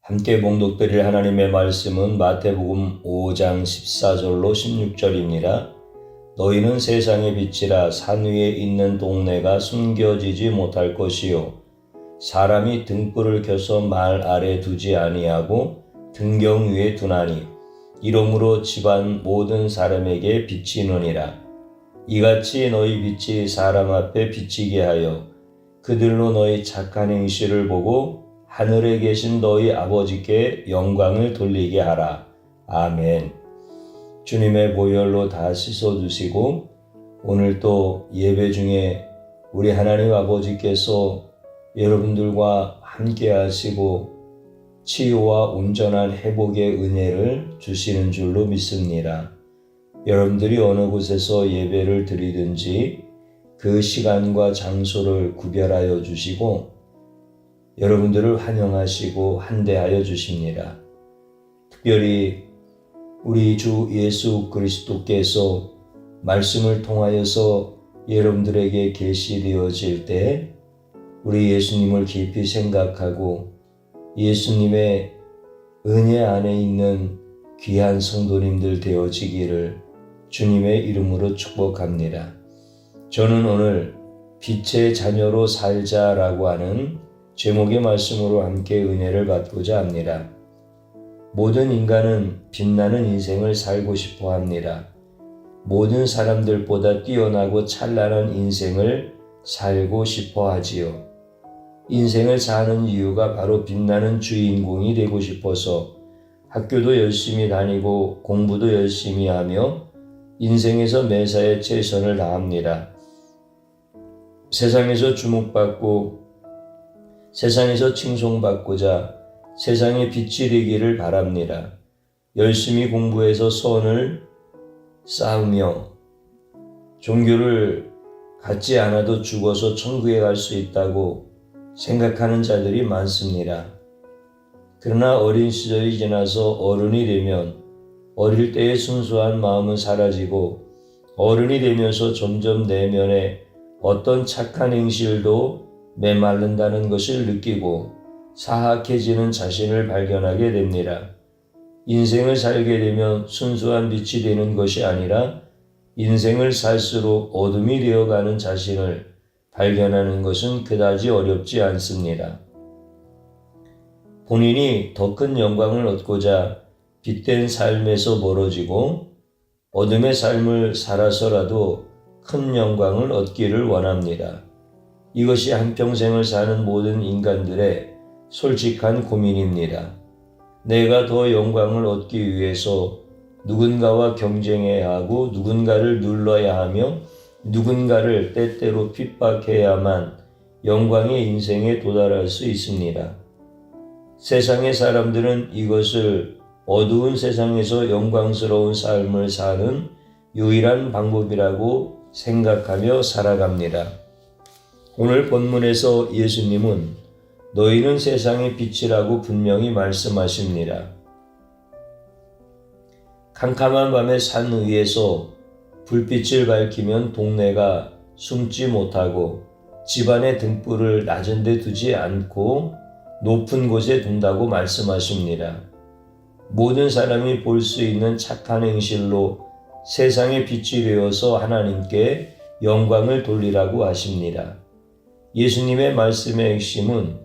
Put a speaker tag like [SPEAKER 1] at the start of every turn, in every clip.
[SPEAKER 1] 함께 봉독드릴 하나님의 말씀은 마태복음 5장 14절로 16절입니다. 너희는 세상의 빛이라. 산 위에 있는 동네가 숨겨지지 못할 것이요 사람이 등불을 켜서 말 아래 두지 아니하고 등경 위에 두나니 이러므로 집안 모든 사람에게 비치느니라. 이같이 너희 빛이 사람 앞에 비치게 하여 그들로 너희 착한 행실을 보고 하늘에 계신 너희 아버지께 영광을 돌리게 하라. 아멘. 주님의 보혈로 다 씻어주시고 오늘 또 예배 중에 우리 하나님 아버지께서 여러분들과 함께 하시고 치유와 온전한 회복의 은혜를 주시는 줄로 믿습니다. 여러분들이 어느 곳에서 예배를 드리든지 그 시간과 장소를 구별하여 주시고 여러분들을 환영하시고 한대하여 주십니다. 특별히 우리 주 예수 그리스도께서 말씀을 통하여서 여러분들에게 계시되어질 때 우리 예수님을 깊이 생각하고 예수님의 은혜 안에 있는 귀한 성도님들 되어지기를 주님의 이름으로 축복합니다. 저는 오늘 빛의 자녀로 살자라고 하는 제목의 말씀으로 함께 은혜를 받고자 합니다. 모든 인간은 빛나는 인생을 살고 싶어 합니다. 모든 사람들보다 뛰어나고 찬란한 인생을 살고 싶어 하지요. 인생을 사는 이유가 바로 빛나는 주인공이 되고 싶어서 학교도 열심히 다니고 공부도 열심히 하며 인생에서 매사에 최선을 다합니다. 세상에서 주목받고 세상에서 칭송받고자 세상의 빛이 되기를 바랍니다. 열심히 공부해서 선을 쌓으며 종교를 갖지 않아도 죽어서 천국에 갈 수 있다고 생각하는 자들이 많습니다. 그러나 어린 시절이 지나서 어른이 되면 어릴 때의 순수한 마음은 사라지고 어른이 되면서 점점 내면에 어떤 착한 행실도 메마른다는 것을 느끼고 사악해지는 자신을 발견하게 됩니다. 인생을 살게 되면 순수한 빛이 되는 것이 아니라 인생을 살수록 어둠이 되어가는 자신을 발견하는 것은 그다지 어렵지 않습니다. 본인이 더 큰 영광을 얻고자 빛된 삶에서 멀어지고 어둠의 삶을 살아서라도 큰 영광을 얻기를 원합니다. 이것이 한평생을 사는 모든 인간들의 솔직한 고민입니다. 내가 더 영광을 얻기 위해서 누군가와 경쟁해야 하고 누군가를 눌러야 하며 누군가를 때때로 핍박해야만 영광의 인생에 도달할 수 있습니다. 세상의 사람들은 이것을 어두운 세상에서 영광스러운 삶을 사는 유일한 방법이라고 생각하며 살아갑니다. 오늘 본문에서 예수님은 너희는 세상의 빛이라고 분명히 말씀하십니다. 캄캄한 밤에 산 위에서 불빛을 밝히면 동네가 숨지 못하고 집안의 등불을 낮은 데 두지 않고 높은 곳에 둔다고 말씀하십니다. 모든 사람이 볼 수 있는 착한 행실로 세상의 빛이 되어서 하나님께 영광을 돌리라고 하십니다. 예수님의 말씀의 핵심은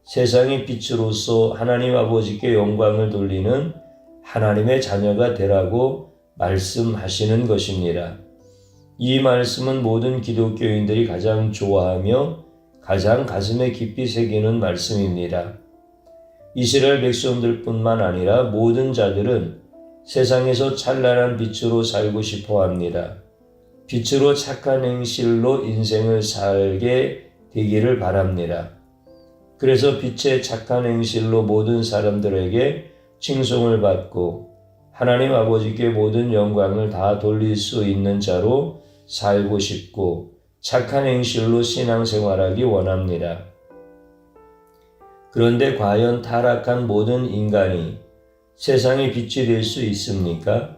[SPEAKER 1] 세상의 빛으로서 하나님 아버지께 영광을 돌리는 하나님의 자녀가 되라고 말씀하시는 것입니다. 이 말씀은 모든 기독교인들이 가장 좋아하며 가장 가슴에 깊이 새기는 말씀입니다. 이스라엘 백성들뿐만 아니라 모든 자들은 세상에서 찬란한 빛으로 살고 싶어 합니다. 빛으로 착한 행실로 인생을 살게 되기를 바랍니다. 그래서 빛의 착한 행실로 모든 사람들에게 칭송을 받고 하나님 아버지께 모든 영광을 다 돌릴 수 있는 자로 살고 싶고 착한 행실로 신앙생활하기 원합니다. 그런데 과연 타락한 모든 인간이 세상의 빛이 될 수 있습니까?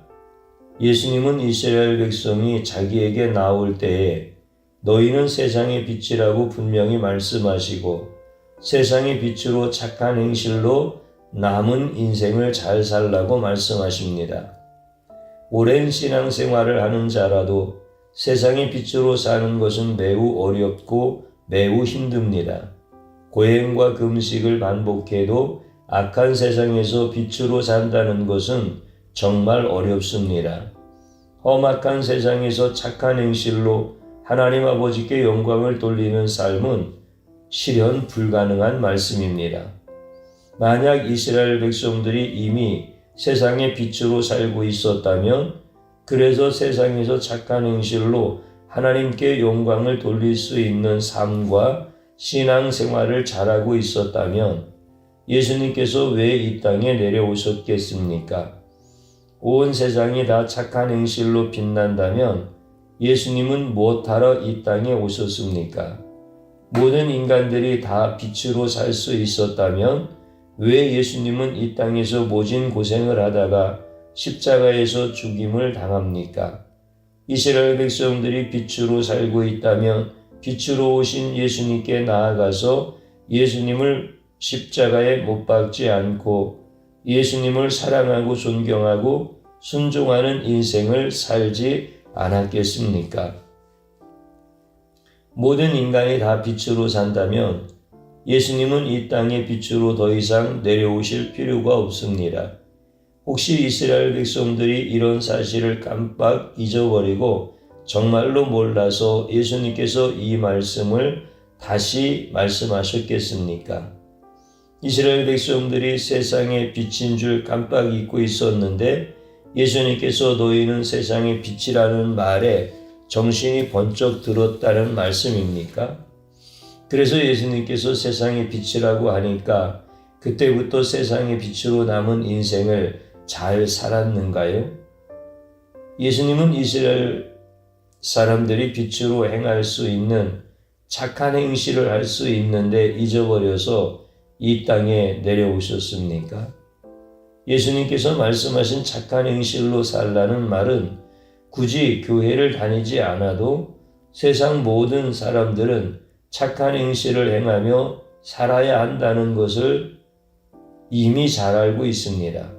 [SPEAKER 1] 예수님은 이스라엘 백성이 자기에게 나올 때에 너희는 세상의 빛이라고 분명히 말씀하시고 세상의 빛으로 착한 행실로 남은 인생을 잘 살라고 말씀하십니다. 오랜 신앙생활을 하는 자라도 세상의 빛으로 사는 것은 매우 어렵고 매우 힘듭니다. 고행과 금식을 반복해도 악한 세상에서 빛으로 산다는 것은 정말 어렵습니다. 험악한 세상에서 착한 행실로 하나님 아버지께 영광을 돌리는 삶은 실현 불가능한 말씀입니다. 만약 이스라엘 백성들이 이미 세상의 빛으로 살고 있었다면, 그래서 세상에서 착한 행실로 하나님께 영광을 돌릴 수 있는 삶과 신앙생활을 잘하고 있었다면 예수님께서 왜 이 땅에 내려오셨겠습니까? 온 세상이 다 착한 행실로 빛난다면 예수님은 무엇하러 이 땅에 오셨습니까? 모든 인간들이 다 빛으로 살 수 있었다면 왜 예수님은 이 땅에서 모진 고생을 하다가 십자가에서 죽임을 당합니까? 이스라엘 백성들이 빛으로 살고 있다면 빛으로 오신 예수님께 나아가서 예수님을 십자가에 못 박지 않고 예수님을 사랑하고 존경하고 순종하는 인생을 살지 않았겠습니까? 모든 인간이 다 빛으로 산다면 예수님은 이 땅의 빛으로 더 이상 내려오실 필요가 없습니다. 혹시 이스라엘 백성들이 이런 사실을 깜빡 잊어버리고 정말로 몰라서 예수님께서 이 말씀을 다시 말씀하셨겠습니까? 이스라엘 백성들이 세상의 빛인 줄 깜빡 잊고 있었는데 예수님께서 너희는 세상의 빛이라는 말에 정신이 번쩍 들었다는 말씀입니까? 그래서 예수님께서 세상의 빛이라고 하니까 그때부터 세상의 빛으로 남은 인생을 잘 살았는가요? 예수님은 이스라엘 사람들이 빛으로 행할 수 있는 착한 행실을 할 수 있는데 잊어버려서 이 땅에 내려오셨습니까? 예수님께서 말씀하신 착한 행실로 살라는 말은 굳이 교회를 다니지 않아도 세상 모든 사람들은 착한 행실을 행하며 살아야 한다는 것을 이미 잘 알고 있습니다.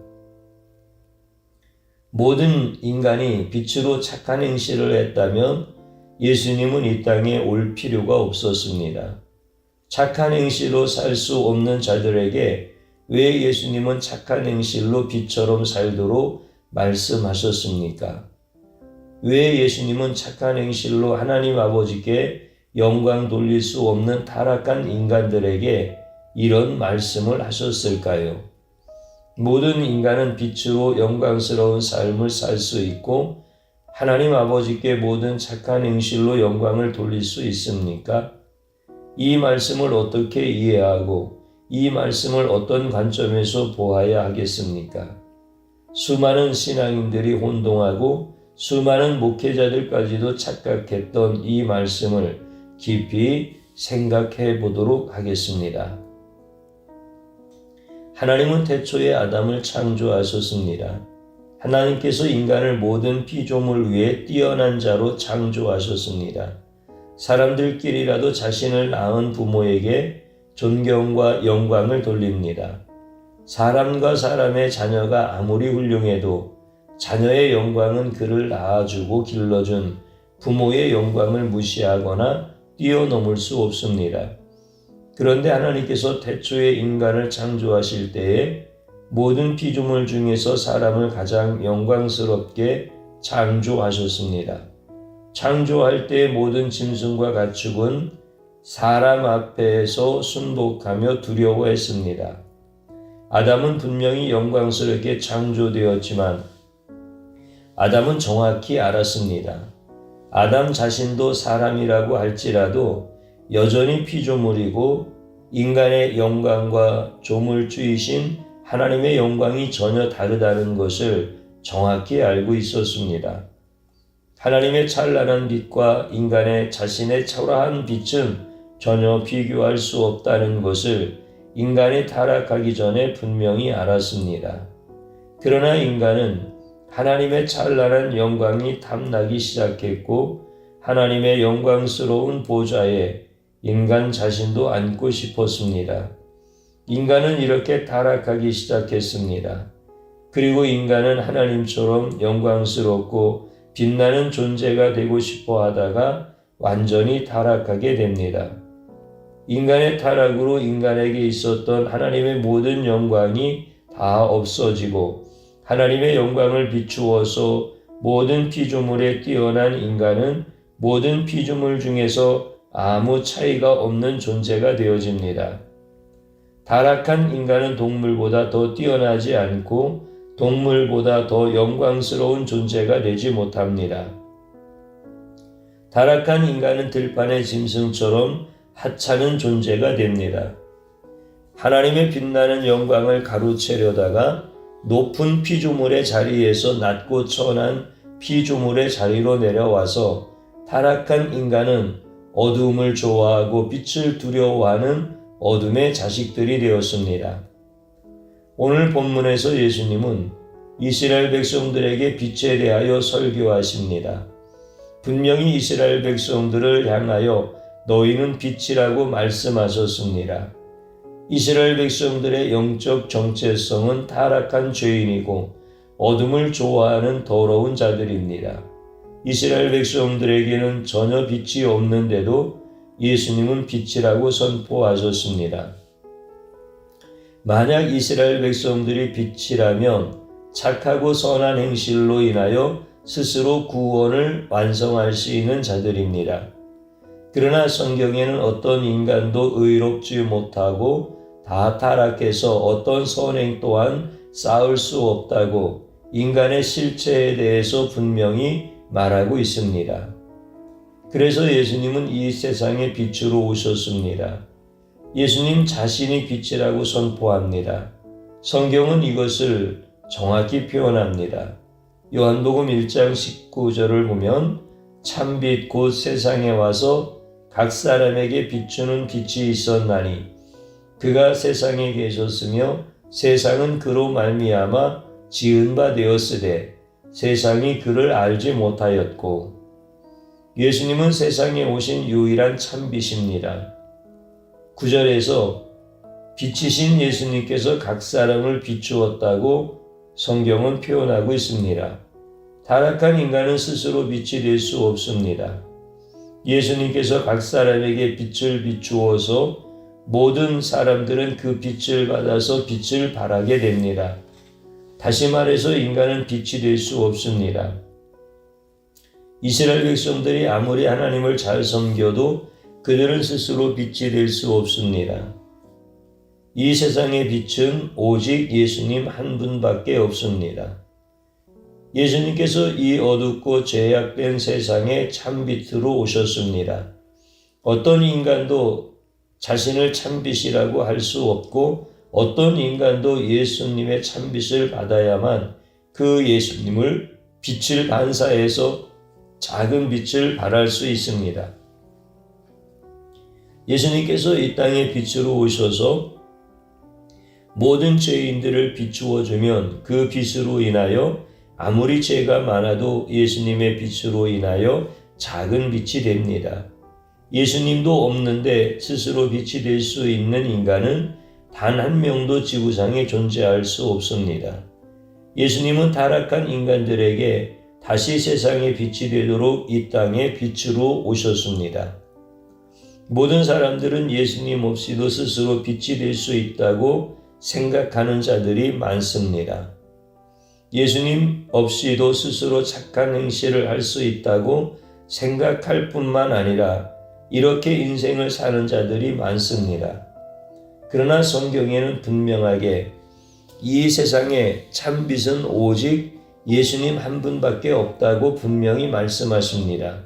[SPEAKER 1] 모든 인간이 빛으로 착한 행실을 했다면 예수님은 이 땅에 올 필요가 없었습니다. 착한 행실로 살 수 없는 자들에게 왜 예수님은 착한 행실로 빛처럼 살도록 말씀하셨습니까? 왜 예수님은 착한 행실로 하나님 아버지께 영광 돌릴 수 없는 타락한 인간들에게 이런 말씀을 하셨을까요? 모든 인간은 빛으로 영광스러운 삶을 살 수 있고 하나님 아버지께 모든 착한 행실로 영광을 돌릴 수 있습니까? 이 말씀을 어떻게 이해하고 이 말씀을 어떤 관점에서 보아야 하겠습니까? 수많은 신앙인들이 혼동하고 수많은 목회자들까지도 착각했던 이 말씀을 깊이 생각해 보도록 하겠습니다. 하나님은 태초에 아담을 창조하셨습니다. 하나님께서 인간을 모든 피조물 위에 뛰어난 자로 창조하셨습니다. 사람들끼리라도 자신을 낳은 부모에게 존경과 영광을 돌립니다. 사람과 사람의 자녀가 아무리 훌륭해도 자녀의 영광은 그를 낳아주고 길러준 부모의 영광을 무시하거나 뛰어넘을 수 없습니다. 그런데 하나님께서 태초에 인간을 창조하실 때에 모든 피조물 중에서 사람을 가장 영광스럽게 창조하셨습니다. 창조할 때 모든 짐승과 가축은 사람 앞에서 순복하며 두려워했습니다. 아담은 분명히 영광스럽게 창조되었지만 아담은 정확히 알았습니다. 아담 자신도 사람이라고 할지라도 여전히 피조물이고 인간의 영광과 조물주이신 하나님의 영광이 전혀 다르다는 것을 정확히 알고 있었습니다. 하나님의 찬란한 빛과 인간의 자신의 초라한 빛은 전혀 비교할 수 없다는 것을 인간이 타락하기 전에 분명히 알았습니다. 그러나 인간은 하나님의 찬란한 영광이 탐나기 시작했고 하나님의 영광스러운 보좌에 인간 자신도 앉고 싶었습니다. 인간은 이렇게 타락하기 시작했습니다. 그리고 인간은 하나님처럼 영광스럽고 빛나는 존재가 되고 싶어 하다가 완전히 타락하게 됩니다. 인간의 타락으로 인간에게 있었던 하나님의 모든 영광이 다 없어지고 하나님의 영광을 비추어서 모든 피조물에 뛰어난 인간은 모든 피조물 중에서 아무 차이가 없는 존재가 되어집니다. 타락한 인간은 동물보다 더 뛰어나지 않고 동물보다 더 영광스러운 존재가 되지 못합니다. 타락한 인간은 들판의 짐승처럼 하찮은 존재가 됩니다. 하나님의 빛나는 영광을 가로채려다가 높은 피조물의 자리에서 낮고 천한 피조물의 자리로 내려와서 타락한 인간은 어두움을 좋아하고 빛을 두려워하는 어둠의 자식들이 되었습니다. 오늘 본문에서 예수님은 이스라엘 백성들에게 빛에 대하여 설교하십니다. 분명히 이스라엘 백성들을 향하여 너희는 빛이라고 말씀하셨습니다. 이스라엘 백성들의 영적 정체성은 타락한 죄인이고 어둠을 좋아하는 더러운 자들입니다. 이스라엘 백성들에게는 전혀 빛이 없는데도 예수님은 빛이라고 선포하셨습니다. 만약 이스라엘 백성들이 빛이라면 착하고 선한 행실로 인하여 스스로 구원을 완성할 수 있는 자들입니다. 그러나 성경에는 어떤 인간도 의롭지 못하고 다 타락해서 어떤 선행 또한 쌓을 수 없다고 인간의 실체에 대해서 분명히 말하고 있습니다. 그래서 예수님은 이 세상의 빛으로 오셨습니다. 예수님 자신이 빛이라고 선포합니다. 성경은 이것을 정확히 표현합니다. 요한복음 1장 19절을 보면 참빛 곧 세상에 와서 각 사람에게 비추는 빛이 있었나니 그가 세상에 계셨으며 세상은 그로 말미암아 지은 바 되었으되 세상이 그를 알지 못하였고 예수님은 세상에 오신 유일한 참빛입니다. 9절에서 빛이신 예수님께서 각 사람을 비추었다고 성경은 표현하고 있습니다. 타락한 인간은 스스로 빛이 될 수 없습니다. 예수님께서 각 사람에게 빛을 비추어서 모든 사람들은 그 빛을 받아서 빛을 발하게 됩니다. 다시 말해서 인간은 빛이 될 수 없습니다. 이스라엘 백성들이 아무리 하나님을 잘 섬겨도 그들은 스스로 빛이 될 수 없습니다. 이 세상의 빛은 오직 예수님 한 분밖에 없습니다. 예수님께서 이 어둡고 죄악된 세상에 참빛으로 오셨습니다. 어떤 인간도 자신을 참빛이라고 할 수 없고 어떤 인간도 예수님의 참빛을 받아야만 그 예수님을 빛을 반사해서 작은 빛을 발할 수 있습니다. 예수님께서 이 땅에 빛으로 오셔서 모든 죄인들을 비추어 주면 그 빛으로 인하여 아무리 죄가 많아도 예수님의 빛으로 인하여 작은 빛이 됩니다. 예수님도 없는데 스스로 빛이 될 수 있는 인간은 단 한 명도 지구상에 존재할 수 없습니다. 예수님은 타락한 인간들에게 다시 세상의 빛이 되도록 이 땅에 빛으로 오셨습니다. 모든 사람들은 예수님 없이도 스스로 빛이 될 수 있다고 생각하는 자들이 많습니다. 예수님 없이도 스스로 착한 행실을 할 수 있다고 생각할 뿐만 아니라 이렇게 인생을 사는 자들이 많습니다. 그러나 성경에는 분명하게 이 세상에 참빛은 오직 예수님 한 분밖에 없다고 분명히 말씀하십니다.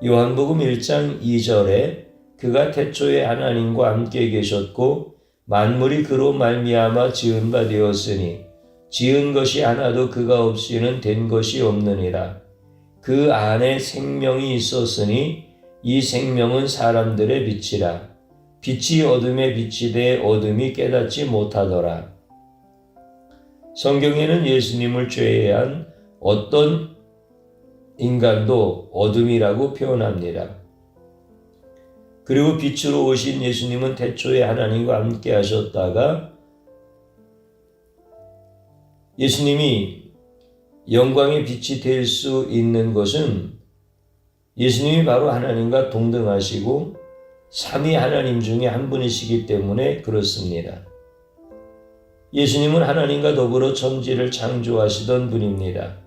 [SPEAKER 1] 요한복음 1장 2절에 그가 태초에 하나님과 함께 계셨고 만물이 그로 말미암아 지은 바 되었으니 지은 것이 하나도 그가 없이는 된 것이 없느니라. 그 안에 생명이 있었으니 이 생명은 사람들의 빛이라. 빛이 어둠에 비치되 어둠이 깨닫지 못하더라. 성경에는 예수님을 제외한 어떤 인간도 어둠이라고 표현합니다. 그리고 빛으로 오신 예수님은 태초에 하나님과 함께 하셨다가 예수님이 영광의 빛이 될 수 있는 것은 예수님이 바로 하나님과 동등하시고 삼위 하나님 중에 한 분이시기 때문에 그렇습니다. 예수님은 하나님과 더불어 천지를 창조하시던 분입니다.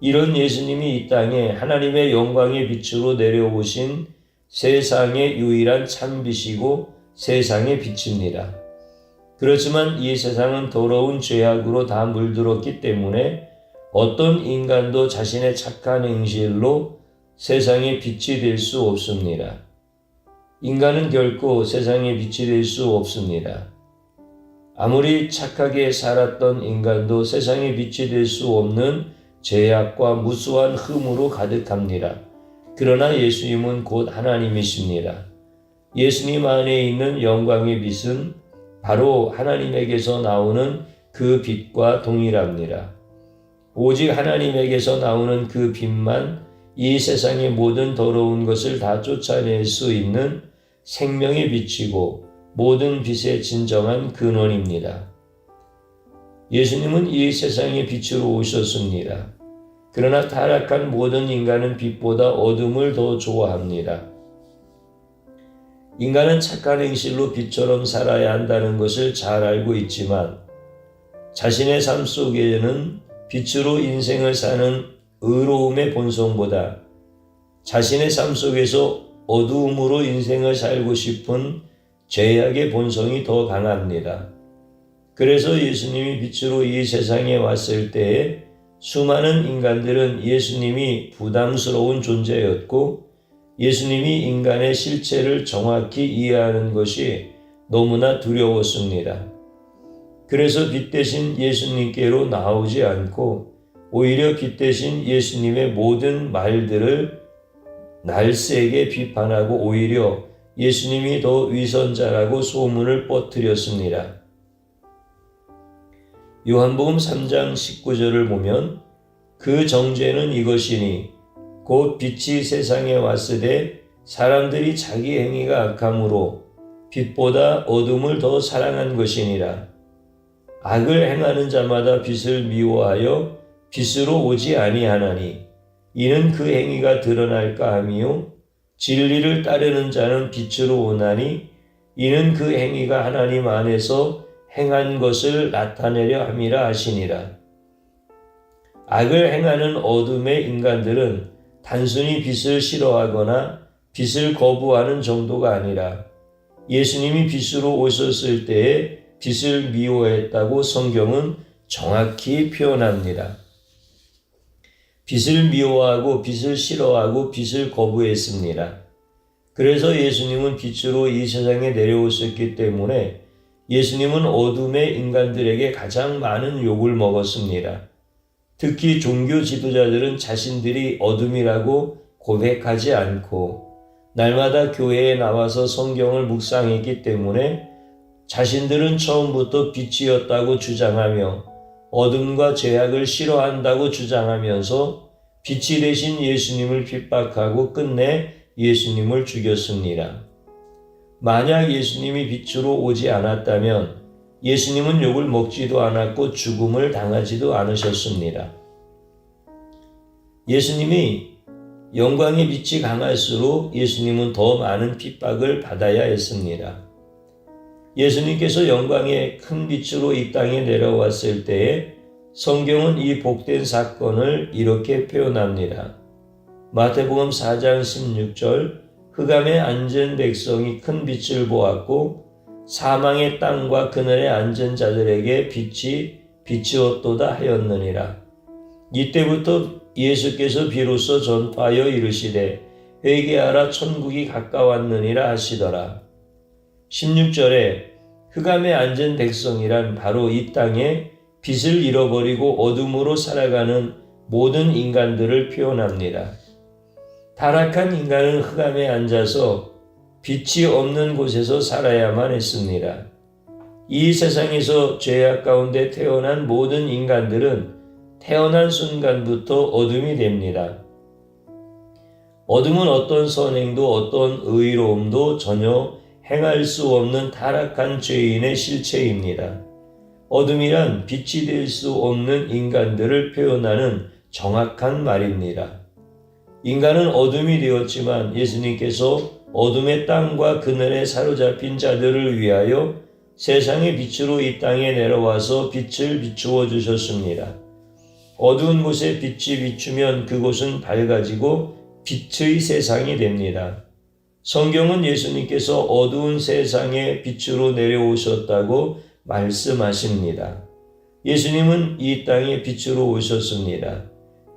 [SPEAKER 1] 이런 예수님이 이 땅에 하나님의 영광의 빛으로 내려오신 세상의 유일한 참빛이고 세상의 빛입니다. 그렇지만 이 세상은 더러운 죄악으로 다 물들었기 때문에 어떤 인간도 자신의 착한 행실로 세상의 빛이 될 수 없습니다. 인간은 결코 세상의 빛이 될 수 없습니다. 아무리 착하게 살았던 인간도 세상의 빛이 될 수 없는 죄악과 무수한 흠으로 가득합니다. 그러나 예수님은 곧 하나님이십니다. 예수님 안에 있는 영광의 빛은 바로 하나님에게서 나오는 그 빛과 동일합니다. 오직 하나님에게서 나오는 그 빛만 이 세상의 모든 더러운 것을 다 쫓아낼 수 있는 생명의 빛이고 모든 빛의 진정한 근원입니다. 예수님은 이 세상의 빛으로 오셨습니다. 그러나 타락한 모든 인간은 빛보다 어둠을 더 좋아합니다. 인간은 착한 행실로 빛처럼 살아야 한다는 것을 잘 알고 있지만 자신의 삶 속에는 빛으로 인생을 사는 의로움의 본성보다 자신의 삶 속에서 어두움으로 인생을 살고 싶은 죄악의 본성이 더 강합니다. 그래서 예수님이 빛으로 이 세상에 왔을 때에 수많은 인간들은 예수님이 부담스러운 존재였고 예수님이 인간의 실체를 정확히 이해하는 것이 너무나 두려웠습니다. 그래서 빛 대신 예수님께로 나오지 않고 오히려 빛 대신 예수님의 모든 말들을 날쌔게 비판하고 오히려 예수님이 더 위선자라고 소문을 퍼뜨렸습니다. 요한복음 3장 19절을 보면 그 정죄는 이것이니 곧 빛이 세상에 왔으되 사람들이 자기 행위가 악함으로 빛보다 어둠을 더 사랑한 것이니라. 악을 행하는 자마다 빛을 미워하여 빛으로 오지 아니하나니 이는 그 행위가 드러날까 함이요 진리를 따르는 자는 빛으로 오나니 이는 그 행위가 하나님 안에서 행한 것을 나타내려 함이라 하시니라. 악을 행하는 어둠의 인간들은 단순히 빛을 싫어하거나 빛을 거부하는 정도가 아니라 예수님이 빛으로 오셨을 때에 빛을 미워했다고 성경은 정확히 표현합니다. 빛을 미워하고 빛을 싫어하고 빛을 거부했습니다. 그래서 예수님은 빛으로 이 세상에 내려오셨기 때문에 예수님은 어둠의 인간들에게 가장 많은 욕을 먹었습니다. 특히 종교 지도자들은 자신들이 어둠이라고 고백하지 않고 날마다 교회에 나와서 성경을 묵상했기 때문에 자신들은 처음부터 빛이었다고 주장하며 어둠과 죄악을 싫어한다고 주장하면서 빛이 되신 예수님을 핍박하고 끝내 예수님을 죽였습니다. 만약 예수님이 빛으로 오지 않았다면 예수님은 욕을 먹지도 않았고 죽음을 당하지도 않으셨습니다. 예수님이 영광의 빛이 강할수록 예수님은 더 많은 핍박을 받아야 했습니다. 예수님께서 영광의 큰 빛으로 이 땅에 내려왔을 때에 성경은 이 복된 사건을 이렇게 표현합니다. 마태복음 4장 16절 흑암에 앉은 백성이 큰 빛을 보았고 사망의 땅과 그늘에 앉은 자들에게 빛이 비추었도다 하였느니라. 이때부터 예수께서 비로소 전파하여 이르시되 회개하라 천국이 가까웠느니라 하시더라. 16절에 흑암에 앉은 백성이란 바로 이 땅에 빛을 잃어버리고 어둠으로 살아가는 모든 인간들을 표현합니다. 타락한 인간은 흑암에 앉아서 빛이 없는 곳에서 살아야만 했습니다. 이 세상에서 죄악 가운데 태어난 모든 인간들은 태어난 순간부터 어둠이 됩니다. 어둠은 어떤 선행도 어떤 의로움도 전혀 행할 수 없는 타락한 죄인의 실체입니다. 어둠이란 빛이 될 수 없는 인간들을 표현하는 정확한 말입니다. 인간은 어둠이 되었지만 예수님께서 어둠의 땅과 그늘에 사로잡힌 자들을 위하여 세상의 빛으로 이 땅에 내려와서 빛을 비추어 주셨습니다. 어두운 곳에 빛이 비추면 그곳은 밝아지고 빛의 세상이 됩니다. 성경은 예수님께서 어두운 세상에 빛으로 내려오셨다고 말씀하십니다. 예수님은 이 땅에 빛으로 오셨습니다.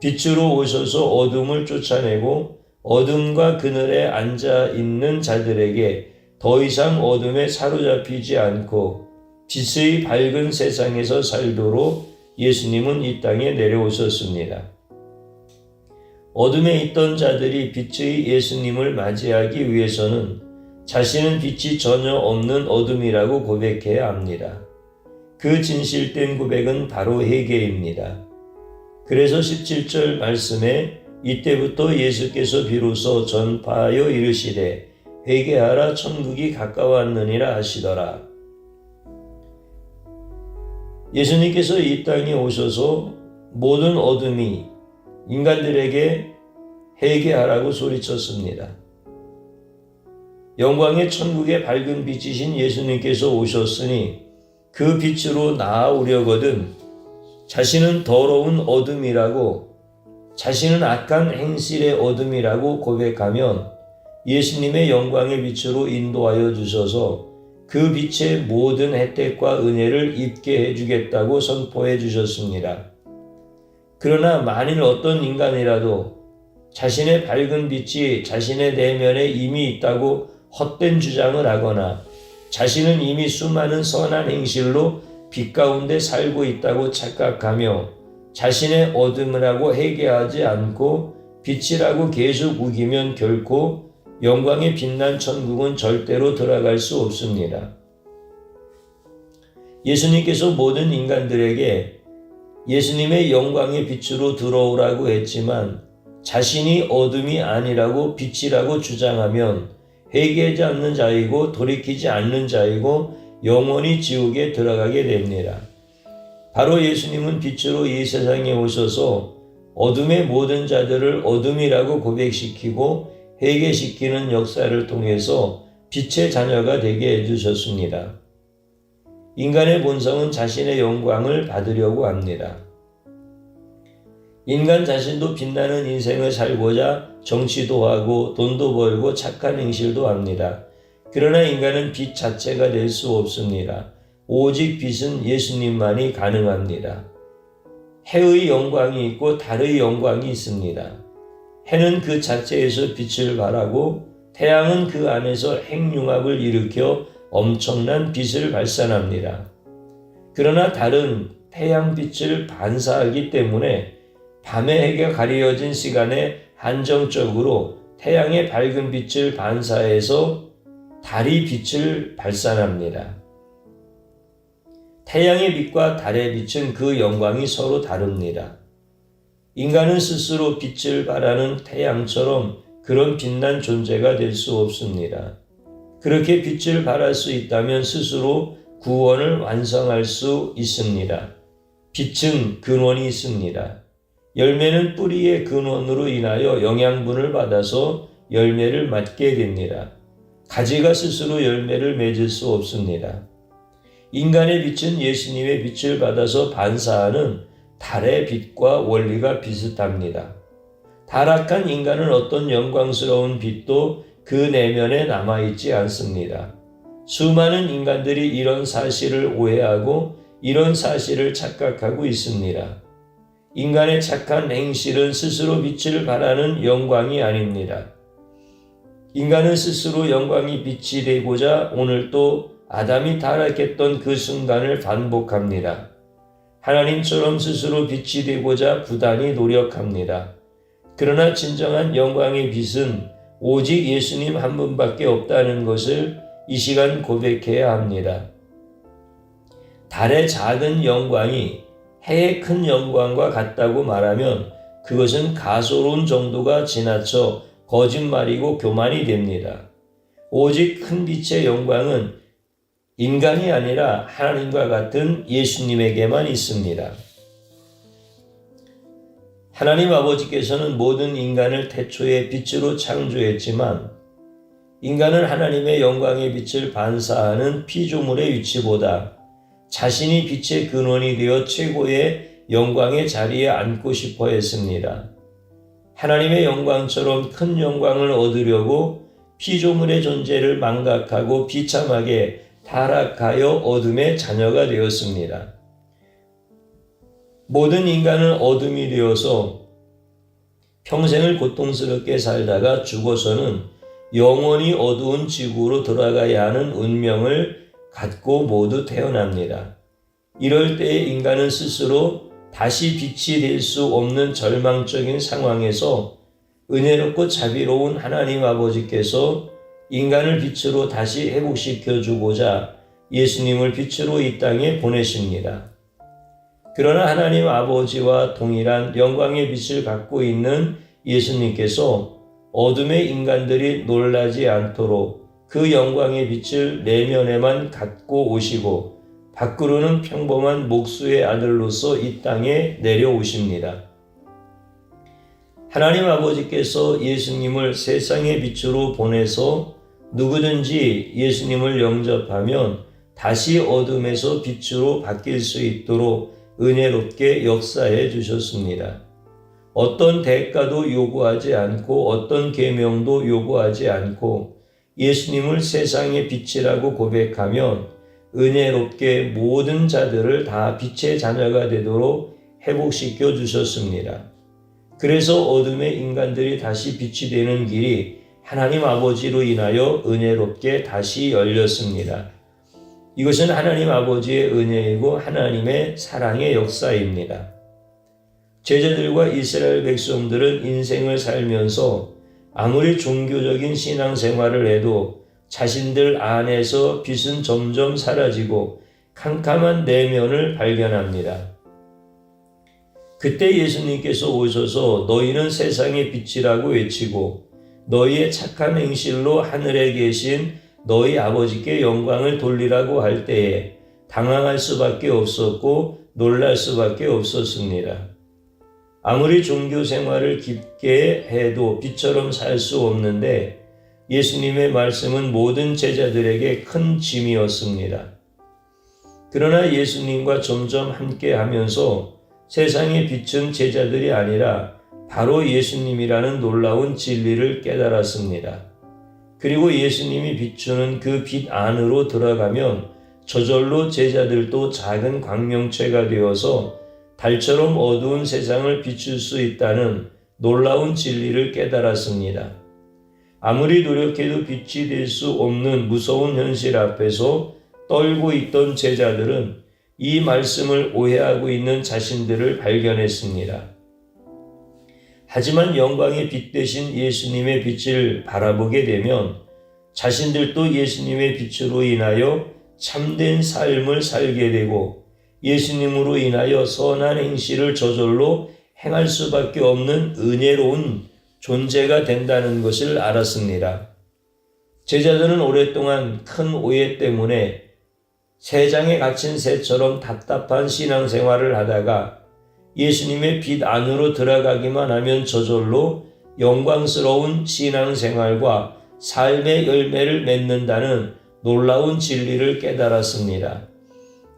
[SPEAKER 1] 빛으로 오셔서 어둠을 쫓아내고 어둠과 그늘에 앉아 있는 자들에게 더 이상 어둠에 사로잡히지 않고 빛의 밝은 세상에서 살도록 예수님은 이 땅에 내려오셨습니다. 어둠에 있던 자들이 빛의 예수님을 맞이하기 위해서는 자신은 빛이 전혀 없는 어둠이라고 고백해야 합니다. 그 진실된 고백은 바로 회개입니다. 그래서 17절 말씀에 이때부터 예수께서 비로소 전파하여 이르시되 회개하라 천국이 가까웠느니라 하시더라. 예수님께서 이 땅에 오셔서 모든 어둠이 인간들에게 회개하라고 소리쳤습니다. 영광의 천국의 밝은 빛이신 예수님께서 오셨으니 그 빛으로 나아오려거든 자신은 더러운 어둠이라고 자신은 악한 행실의 어둠이라고 고백하면 예수님의 영광의 빛으로 인도하여 주셔서 그 빛의 모든 혜택과 은혜를 입게 해주겠다고 선포해 주셨습니다. 그러나 만일 어떤 인간이라도 자신의 밝은 빛이 자신의 내면에 이미 있다고 헛된 주장을 하거나 자신은 이미 수많은 선한 행실로 빛 가운데 살고 있다고 착각하며 자신의 어둠이라고 회개하지 않고 빛이라고 계속 우기면 결코 영광의 빛난 천국은 절대로 들어갈 수 없습니다. 예수님께서 모든 인간들에게 예수님의 영광의 빛으로 들어오라고 했지만 자신이 어둠이 아니라고 빛이라고 주장하면 회개하지 않는 자이고 돌이키지 않는 자이고 영원히 지옥에 들어가게 됩니다. 바로 예수님은 빛으로 이 세상에 오셔서 어둠의 모든 자들을 어둠이라고 고백시키고 회개시키는 역사를 통해서 빛의 자녀가 되게 해주셨습니다. 인간의 본성은 자신의 영광을 받으려고 합니다. 인간 자신도 빛나는 인생을 살고자 정치도 하고 돈도 벌고 착한 행실도 합니다. 그러나 인간은 빛 자체가 될 수 없습니다. 오직 빛은 예수님만이 가능합니다. 해의 영광이 있고 달의 영광이 있습니다. 해는 그 자체에서 빛을 발하고 태양은 그 안에서 핵융합을 일으켜 엄청난 빛을 발산합니다. 그러나 달은 태양빛을 반사하기 때문에 밤의 해가 가려진 시간에 한정적으로 태양의 밝은 빛을 반사해서 달이 빛을 발산합니다. 태양의 빛과 달의 빛은 그 영광이 서로 다릅니다. 인간은 스스로 빛을 발하는 태양처럼 그런 빛난 존재가 될 수 없습니다. 그렇게 빛을 발할 수 있다면 스스로 구원을 완성할 수 있습니다. 빛은 근원이 있습니다. 열매는 뿌리의 근원으로 인하여 영양분을 받아서 열매를 맺게 됩니다. 가지가 스스로 열매를 맺을 수 없습니다. 인간의 빛은 예수님의 빛을 받아서 반사하는 달의 빛과 원리가 비슷합니다. 타락한 인간은 어떤 영광스러운 빛도 그 내면에 남아있지 않습니다. 수많은 인간들이 이런 사실을 오해하고 이런 사실을 착각하고 있습니다. 인간의 착한 행실은 스스로 빛을 발하는 영광이 아닙니다. 인간은 스스로 영광이 빛이 되고자 오늘도 아담이 타락했던 그 순간을 반복합니다. 하나님처럼 스스로 빛이 되고자 부단히 노력합니다. 그러나 진정한 영광의 빛은 오직 예수님 한 분밖에 없다는 것을 이 시간 고백해야 합니다. 달의 작은 영광이 해의 큰 영광과 같다고 말하면 그것은 가소로운 정도가 지나쳐 거짓말이고 교만이 됩니다. 오직 큰 빛의 영광은 인간이 아니라 하나님과 같은 예수님에게만 있습니다. 하나님 아버지께서는 모든 인간을 태초에 빛으로 창조했지만 인간은 하나님의 영광의 빛을 반사하는 피조물의 위치보다 자신이 빛의 근원이 되어 최고의 영광의 자리에 앉고 싶어 했습니다. 하나님의 영광처럼 큰 영광을 얻으려고 피조물의 존재를 망각하고 비참하게 타락하여 어둠의 자녀가 되었습니다. 모든 인간은 어둠이 되어서 평생을 고통스럽게 살다가 죽어서는 영원히 어두운 지구로 돌아가야 하는 운명을 갖고 모두 태어납니다. 이럴 때에 인간은 스스로 다시 빛이 될 수 없는 절망적인 상황에서 은혜롭고 자비로운 하나님 아버지께서 인간을 빛으로 다시 회복시켜 주고자 예수님을 빛으로 이 땅에 보내십니다. 그러나 하나님 아버지와 동일한 영광의 빛을 갖고 있는 예수님께서 어둠의 인간들이 놀라지 않도록 그 영광의 빛을 내면에만 갖고 오시고 밖으로는 평범한 목수의 아들로서 이 땅에 내려오십니다. 하나님 아버지께서 예수님을 세상의 빛으로 보내서 누구든지 예수님을 영접하면 다시 어둠에서 빛으로 바뀔 수 있도록 은혜롭게 역사해 주셨습니다. 어떤 대가도 요구하지 않고 어떤 계명도 요구하지 않고 예수님을 세상의 빛이라고 고백하면 은혜롭게 모든 자들을 다 빛의 자녀가 되도록 회복시켜 주셨습니다. 그래서 어둠의 인간들이 다시 빛이 되는 길이 하나님 아버지로 인하여 은혜롭게 다시 열렸습니다. 이것은 하나님 아버지의 은혜이고 하나님의 사랑의 역사입니다. 제자들과 이스라엘 백성들은 인생을 살면서 아무리 종교적인 신앙생활을 해도 자신들 안에서 빛은 점점 사라지고 캄캄한 내면을 발견합니다. 그때 예수님께서 오셔서 너희는 세상의 빛이라고 외치고 너희의 착한 행실로 하늘에 계신 너희 아버지께 영광을 돌리라고 할 때에 당황할 수밖에 없었고 놀랄 수밖에 없었습니다. 아무리 종교 생활을 깊게 해도 빛처럼 살 수 없는데 예수님의 말씀은 모든 제자들에게 큰 짐이었습니다. 그러나 예수님과 점점 함께 하면서 세상의 빛은 제자들이 아니라 바로 예수님이라는 놀라운 진리를 깨달았습니다. 그리고 예수님이 비추는 그 빛 안으로 들어가면 저절로 제자들도 작은 광명체가 되어서 달처럼 어두운 세상을 비출 수 있다는 놀라운 진리를 깨달았습니다. 아무리 노력해도 빛이 될 수 없는 무서운 현실 앞에서 떨고 있던 제자들은 이 말씀을 오해하고 있는 자신들을 발견했습니다. 하지만 영광의 빛 대신 예수님의 빛을 바라보게 되면 자신들도 예수님의 빛으로 인하여 참된 삶을 살게 되고 예수님으로 인하여 선한 행실을 저절로 행할 수밖에 없는 은혜로운 존재가 된다는 것을 알았습니다. 제자들은 오랫동안 큰 오해 때문에 새장에 갇힌 새처럼 답답한 신앙생활을 하다가 예수님의 빛 안으로 들어가기만 하면 저절로 영광스러운 신앙생활과 삶의 열매를 맺는다는 놀라운 진리를 깨달았습니다.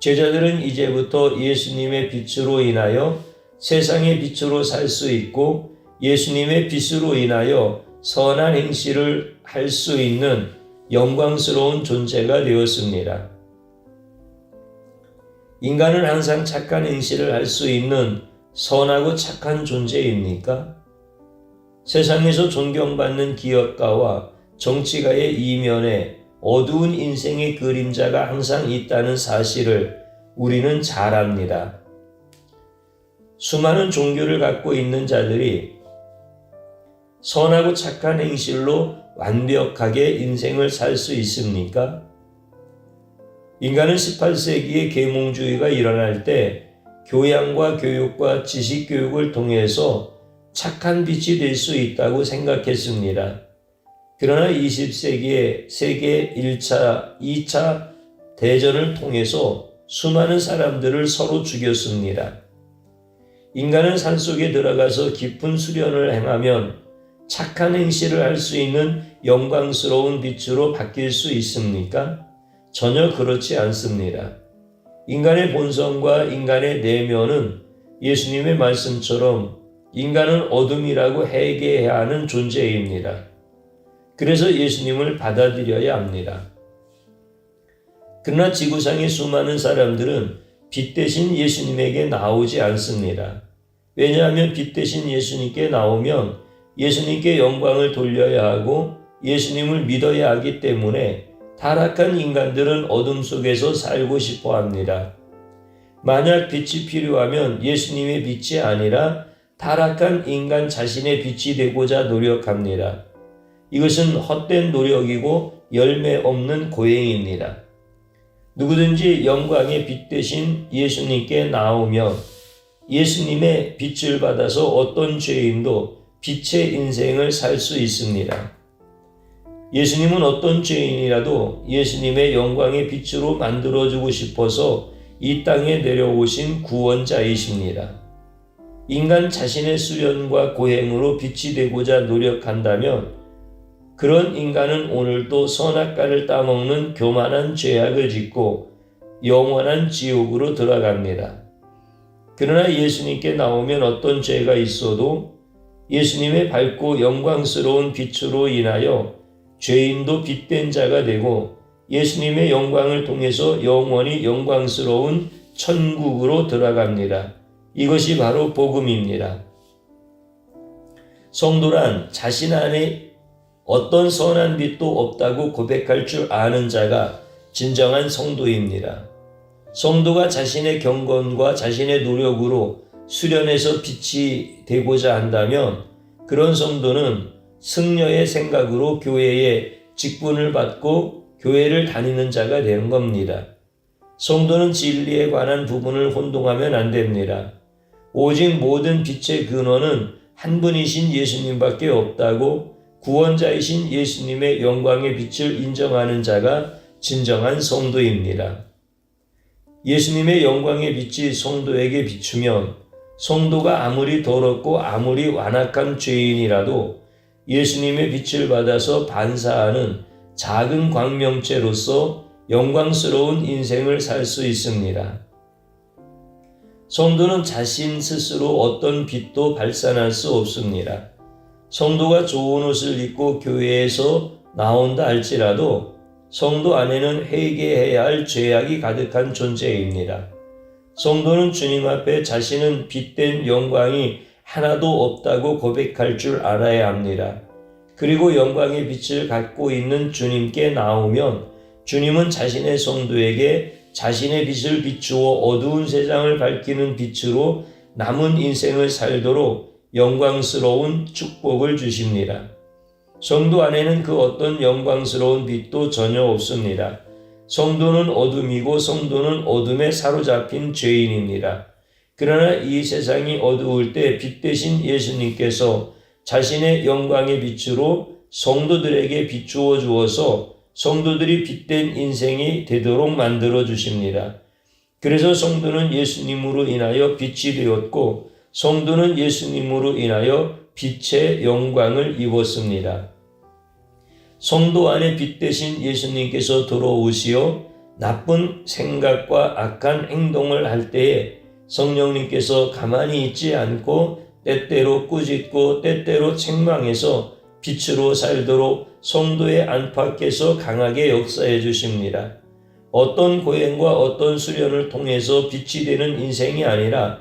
[SPEAKER 1] 제자들은 이제부터 예수님의 빛으로 인하여 세상의 빛으로 살 수 있고 예수님의 빛으로 인하여 선한 행실을 할 수 있는 영광스러운 존재가 되었습니다. 인간은 항상 착한 행실을 할 수 있는 선하고 착한 존재입니까? 세상에서 존경받는 기업가와 정치가의 이면에 어두운 인생의 그림자가 항상 있다는 사실을 우리는 잘 압니다. 수많은 종교를 갖고 있는 자들이 선하고 착한 행실로 완벽하게 인생을 살 수 있습니까? 인간은 18세기의 계몽주의가 일어날 때 교양과 교육과 지식 교육을 통해서 착한 빛이 될 수 있다고 생각했습니다. 그러나 20세기에 세계 1차, 2차 대전을 통해서 수많은 사람들을 서로 죽였습니다. 인간은 산속에 들어가서 깊은 수련을 행하면 착한 행실을 할 수 있는 영광스러운 빛으로 바뀔 수 있습니까? 전혀 그렇지 않습니다. 인간의 본성과 인간의 내면은 예수님의 말씀처럼 인간은 어둠이라고 회개해야 하는 존재입니다. 그래서 예수님을 받아들여야 합니다. 그러나 지구상의 수많은 사람들은 빛 대신 예수님에게 나오지 않습니다. 왜냐하면 빛 대신 예수님께 나오면 예수님께 영광을 돌려야 하고 예수님을 믿어야 하기 때문에 타락한 인간들은 어둠 속에서 살고 싶어 합니다. 만약 빛이 필요하면 예수님의 빛이 아니라 타락한 인간 자신의 빛이 되고자 노력합니다. 이것은 헛된 노력이고 열매 없는 고행입니다. 누구든지 영광의 빛 대신 예수님께 나오며 예수님의 빛을 받아서 어떤 죄인도 빛의 인생을 살 수 있습니다. 예수님은 어떤 죄인이라도 예수님의 영광의 빛으로 만들어주고 싶어서 이 땅에 내려오신 구원자이십니다. 인간 자신의 수련과 고행으로 빛이 되고자 노력한다면 그런 인간은 오늘도 선악과를 따먹는 교만한 죄악을 짓고 영원한 지옥으로 들어갑니다. 그러나 예수님께 나오면 어떤 죄가 있어도 예수님의 밝고 영광스러운 빛으로 인하여 죄인도 빛된 자가 되고 예수님의 영광을 통해서 영원히 영광스러운 천국으로 들어갑니다. 이것이 바로 복음입니다. 성도란 자신 안에 어떤 선한 빛도 없다고 고백할 줄 아는 자가 진정한 성도입니다. 성도가 자신의 경건과 자신의 노력으로 수련해서 빛이 되고자 한다면 그런 성도는 승려의 생각으로 교회에 직분을 받고 교회를 다니는 자가 되는 겁니다. 성도는 진리에 관한 부분을 혼동하면 안 됩니다. 오직 모든 빛의 근원은 한 분이신 예수님밖에 없다고 구원자이신 예수님의 영광의 빛을 인정하는 자가 진정한 성도입니다. 예수님의 영광의 빛이 성도에게 비추면 성도가 아무리 더럽고 아무리 완악한 죄인이라도 예수님의 빛을 받아서 반사하는 작은 광명체로서 영광스러운 인생을 살 수 있습니다. 성도는 자신 스스로 어떤 빛도 발산할 수 없습니다. 성도가 좋은 옷을 입고 교회에서 나온다 할지라도 성도 안에는 회개해야 할 죄악이 가득한 존재입니다. 성도는 주님 앞에 자신은 빛된 영광이 하나도 없다고 고백할 줄 알아야 합니다. 그리고 영광의 빛을 갖고 있는 주님께 나오면 주님은 자신의 성도에게 자신의 빛을 비추어 어두운 세상을 밝히는 빛으로 남은 인생을 살도록 영광스러운 축복을 주십니다. 성도 안에는 그 어떤 영광스러운 빛도 전혀 없습니다. 성도는 어둠이고 성도는 어둠에 사로잡힌 죄인입니다. 그러나 이 세상이 어두울 때 빛 대신 예수님께서 자신의 영광의 빛으로 성도들에게 비추어 주어서 성도들이 빛된 인생이 되도록 만들어 주십니다. 그래서 성도는 예수님으로 인하여 빛이 되었고 성도는 예수님으로 인하여 빛의 영광을 입었습니다. 성도 안에 빛 대신 예수님께서 들어오시어 나쁜 생각과 악한 행동을 할 때에 성령님께서 가만히 있지 않고 때때로 꾸짖고 때때로 책망해서 빛으로 살도록 성도의 안팎에서 강하게 역사해 주십니다. 어떤 고행과 어떤 수련을 통해서 빛이 되는 인생이 아니라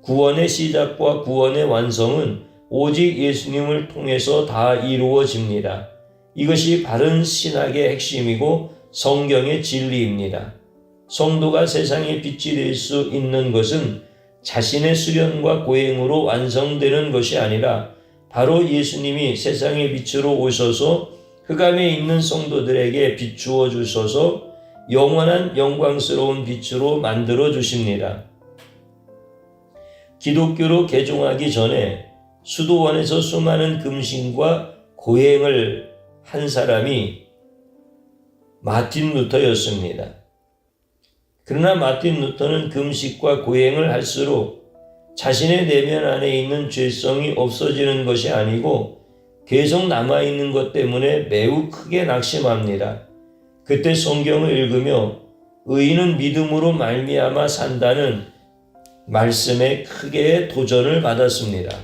[SPEAKER 1] 구원의 시작과 구원의 완성은 오직 예수님을 통해서 다 이루어집니다. 이것이 바른 신학의 핵심이고 성경의 진리입니다. 성도가 세상의 빛이 될 수 있는 것은 자신의 수련과 고행으로 완성되는 것이 아니라 바로 예수님이 세상의 빛으로 오셔서 흑암에 있는 성도들에게 비추어 주셔서 영원한 영광스러운 빛으로 만들어 주십니다. 기독교로 개종하기 전에 수도원에서 수많은 금신과 고행을 한 사람이 마틴 루터였습니다. 그러나 마틴 루터는 금식과 고행을 할수록 자신의 내면 안에 있는 죄성이 없어지는 것이 아니고 계속 남아있는 것 때문에 매우 크게 낙심합니다. 그때 성경을 읽으며 의인은 믿음으로 말미암아 산다는 말씀에 크게 도전을 받았습니다.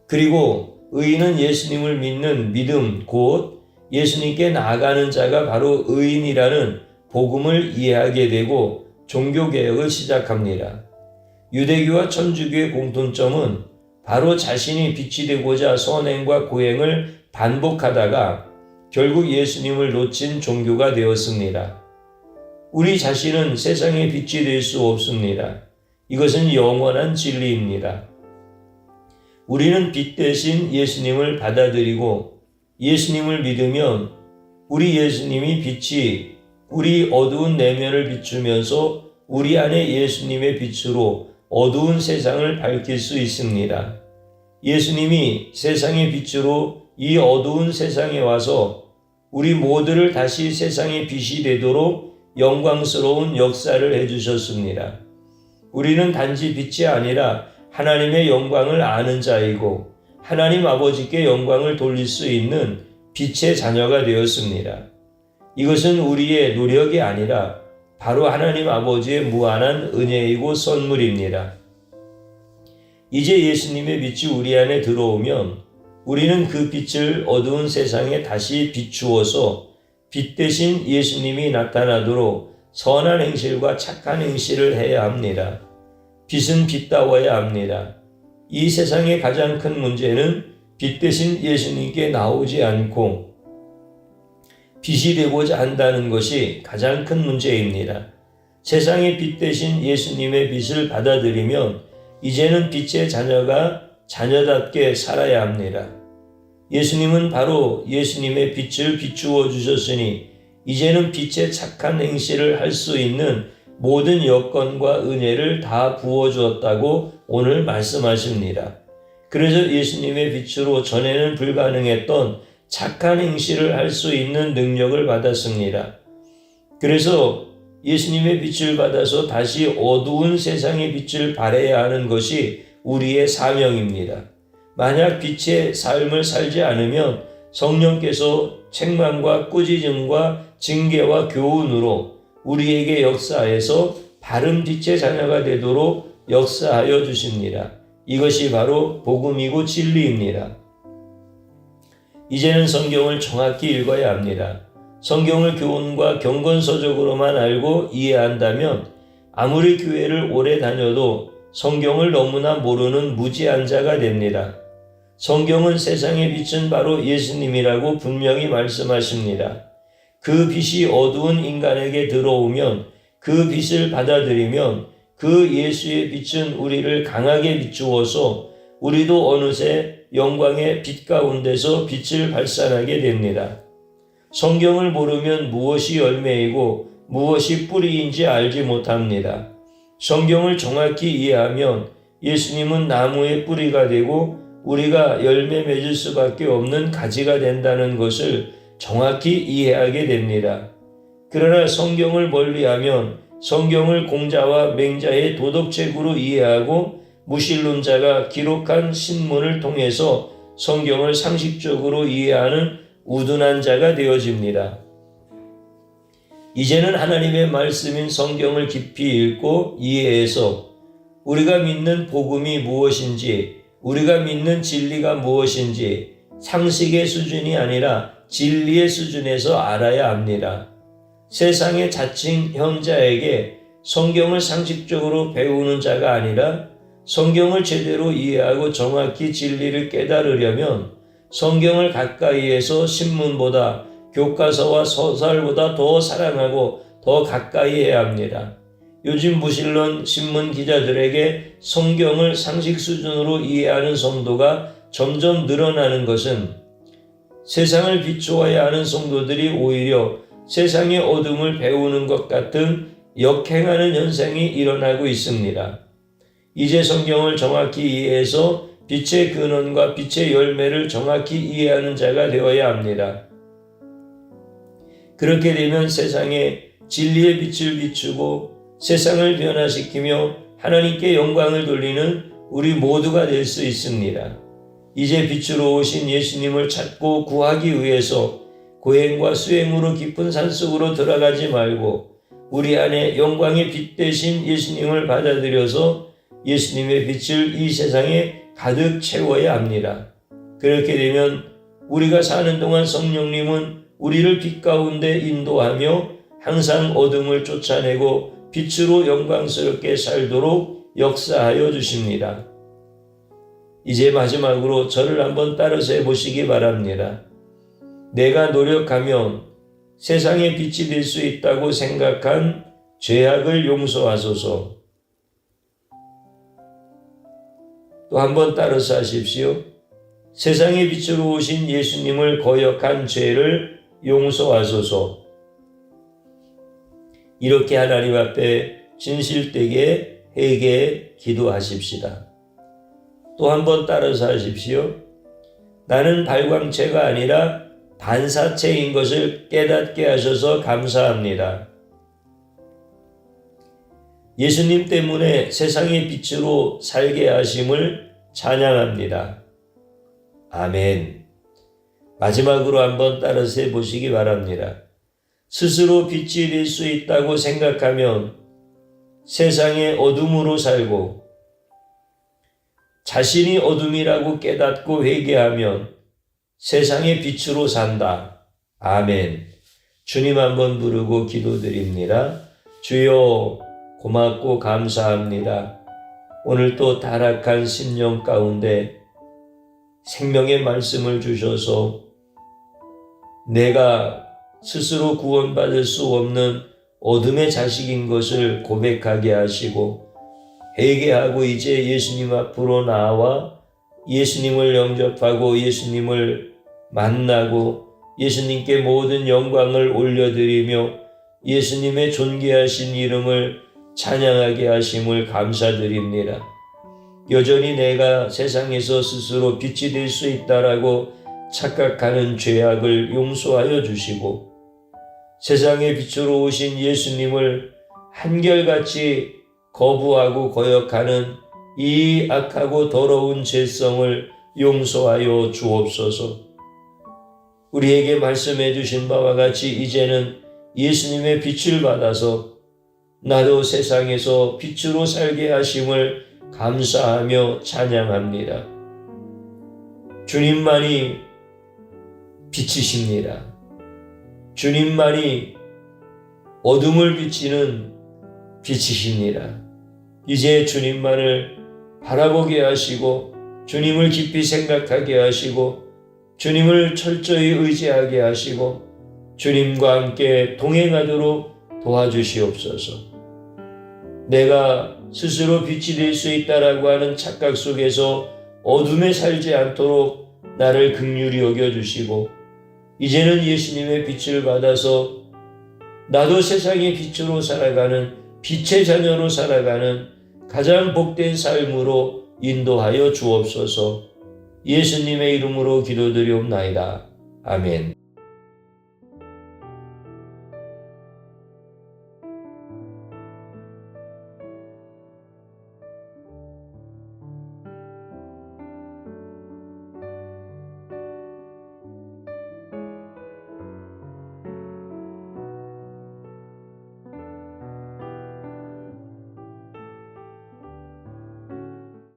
[SPEAKER 1] 그리고 의인은 예수님을 믿는 믿음 곧 예수님께 나아가는 자가 바로 의인이라는 복음을 이해하게 되고 종교개혁을 시작합니다. 유대교와 천주교의 공통점은 바로 자신이 빛이 되고자 선행과 고행을 반복하다가 결국 예수님을 놓친 종교가 되었습니다. 우리 자신은 세상의 빛이 될 수 없습니다. 이것은 영원한 진리입니다. 우리는 빛 대신 예수님을 받아들이고 예수님을 믿으면 우리 예수님이 빛이 우리 어두운 내면을 비추면서 우리 안에 예수님의 빛으로 어두운 세상을 밝힐 수 있습니다. 예수님이 세상의 빛으로 이 어두운 세상에 와서 우리 모두를 다시 세상의 빛이 되도록 영광스러운 역사를 해주셨습니다. 우리는 단지 빛이 아니라 하나님의 영광을 아는 자이고 하나님 아버지께 영광을 돌릴 수 있는 빛의 자녀가 되었습니다. 이것은 우리의 노력이 아니라 바로 하나님 아버지의 무한한 은혜이고 선물입니다. 이제 예수님의 빛이 우리 안에 들어오면 우리는 그 빛을 어두운 세상에 다시 비추어서 빛 대신 예수님이 나타나도록 선한 행실과 착한 행실을 해야 합니다. 빛은 빛다워야 합니다. 이 세상의 가장 큰 문제는 빛 대신 예수님께 나오지 않고 빛이 되고자 한다는 것이 가장 큰 문제입니다. 세상의 빛 대신 예수님의 빛을 받아들이면 이제는 빛의 자녀가 자녀답게 살아야 합니다. 예수님은 바로 예수님의 빛을 비추어 주셨으니 이제는 빛의 착한 행실을 할 수 있는 모든 여건과 은혜를 다 부어주었다고 오늘 말씀하십니다. 그래서 예수님의 빛으로 전에는 불가능했던 착한 행실을 할 수 있는 능력을 받았습니다. 그래서 예수님의 빛을 받아서 다시 어두운 세상의 빛을 발해야 하는 것이 우리의 사명입니다. 만약 빛의 삶을 살지 않으면 성령께서 책망과 꾸짖음과 징계와 교훈으로 우리에게 역사해서 바른 빛의 자녀가 되도록 역사하여 주십니다. 이것이 바로 복음이고 진리입니다. 이제는 성경을 정확히 읽어야 합니다. 성경을 교훈과 경건서적으로만 알고 이해한다면 아무리 교회를 오래 다녀도 성경을 너무나 모르는 무지한 자가 됩니다. 성경은 세상의 빛은 바로 예수님이라고 분명히 말씀하십니다. 그 빛이 어두운 인간에게 들어오면 그 빛을 받아들이면 그 예수의 빛은 우리를 강하게 비추어서 우리도 어느새 영광의 빛 가운데서 빛을 발산하게 됩니다. 성경을 모르면 무엇이 열매이고 무엇이 뿌리인지 알지 못합니다. 성경을 정확히 이해하면 예수님은 나무의 뿌리가 되고 우리가 열매 맺을 수밖에 없는 가지가 된다는 것을 정확히 이해하게 됩니다. 그러나 성경을 멀리하면 성경을 공자와 맹자의 도덕책으로 이해하고 무신론자가 기록한 신문을 통해서 성경을 상식적으로 이해하는 우둔한 자가 되어집니다. 이제는 하나님의 말씀인 성경을 깊이 읽고 이해해서 우리가 믿는 복음이 무엇인지, 우리가 믿는 진리가 무엇인지 상식의 수준이 아니라 진리의 수준에서 알아야 합니다. 세상의 자칭 현자에게 성경을 상식적으로 배우는 자가 아니라 성경을 제대로 이해하고 정확히 진리를 깨달으려면 성경을 가까이에서 신문보다 교과서와 서술보다 더 사랑하고 더 가까이 해야 합니다. 요즘 무신론 신문 기자들에게 성경을 상식 수준으로 이해하는 성도가 점점 늘어나는 것은 세상을 비추어야 하는 성도들이 오히려 세상의 어둠을 배우는 것 같은 역행하는 현상이 일어나고 있습니다. 이제 성경을 정확히 이해해서 빛의 근원과 빛의 열매를 정확히 이해하는 자가 되어야 합니다. 그렇게 되면 세상에 진리의 빛을 비추고 세상을 변화시키며 하나님께 영광을 돌리는 우리 모두가 될 수 있습니다. 이제 빛으로 오신 예수님을 찾고 구하기 위해서 고행과 수행으로 깊은 산속으로 들어가지 말고 우리 안에 영광의 빛 대신 예수님을 받아들여서 예수님의 빛을 이 세상에 가득 채워야 합니다. 그렇게 되면 우리가 사는 동안 성령님은 우리를 빛 가운데 인도하며 항상 어둠을 쫓아내고 빛으로 영광스럽게 살도록 역사하여 주십니다. 이제 마지막으로 저를 한번 따라서 해보시기 바랍니다. 내가 노력하면 세상의 빛이 될 수 있다고 생각한 죄악을 용서하소서. 또 한번 따라서 하십시오. 세상의 빛으로 오신 예수님을 거역한 죄를 용서하소서. 이렇게 하나님 앞에 진실되게 회개해 기도하십시다. 또 한번 따라서 하십시오. 나는 발광체가 아니라 반사체인 것을 깨닫게 하셔서 감사합니다. 예수님 때문에 세상의 빛으로 살게 하심을 찬양합니다. 아멘. 마지막으로 한번 따라서 해보시기 바랍니다. 스스로 빛이 될 수 있다고 생각하면 세상의 어둠으로 살고 자신이 어둠이라고 깨닫고 회개하면 세상의 빛으로 산다. 아멘. 주님 한번 부르고 기도드립니다. 주여 고맙고 감사합니다. 오늘 또 타락한 심령 가운데 생명의 말씀을 주셔서 내가 스스로 구원받을 수 없는 어둠의 자식인 것을 고백하게 하시고 회개하고 이제 예수님 앞으로 나와 예수님을 영접하고 예수님을 만나고 예수님께 모든 영광을 올려드리며 예수님의 존귀하신 이름을 찬양하게 하심을 감사드립니다. 여전히 내가 세상에서 스스로 빛이 될 수 있다라고 착각하는 죄악을 용서하여 주시고 세상의 빛으로 오신 예수님을 한결같이 거부하고 거역하는 이 악하고 더러운 죄성을 용서하여 주옵소서. 우리에게 말씀해 주신 바와 같이 이제는 예수님의 빛을 받아서 나도 세상에서 빛으로 살게 하심을 감사하며 찬양합니다. 주님만이 빛이십니다. 주님만이 어둠을 비치는 빛이십니다. 이제 주님만을 바라보게 하시고 주님을 깊이 생각하게 하시고 주님을 철저히 의지하게 하시고 주님과 함께 동행하도록 도와주시옵소서. 내가 스스로 빛이 될 수 있다라고 하는 착각 속에서 어둠에 살지 않도록 나를 긍휼히 여겨주시고 이제는 예수님의 빛을 받아서 나도 세상의 빛으로 살아가는 빛의 자녀로 살아가는 가장 복된 삶으로 인도하여 주옵소서. 예수님의 이름으로 기도드리옵나이다. 아멘.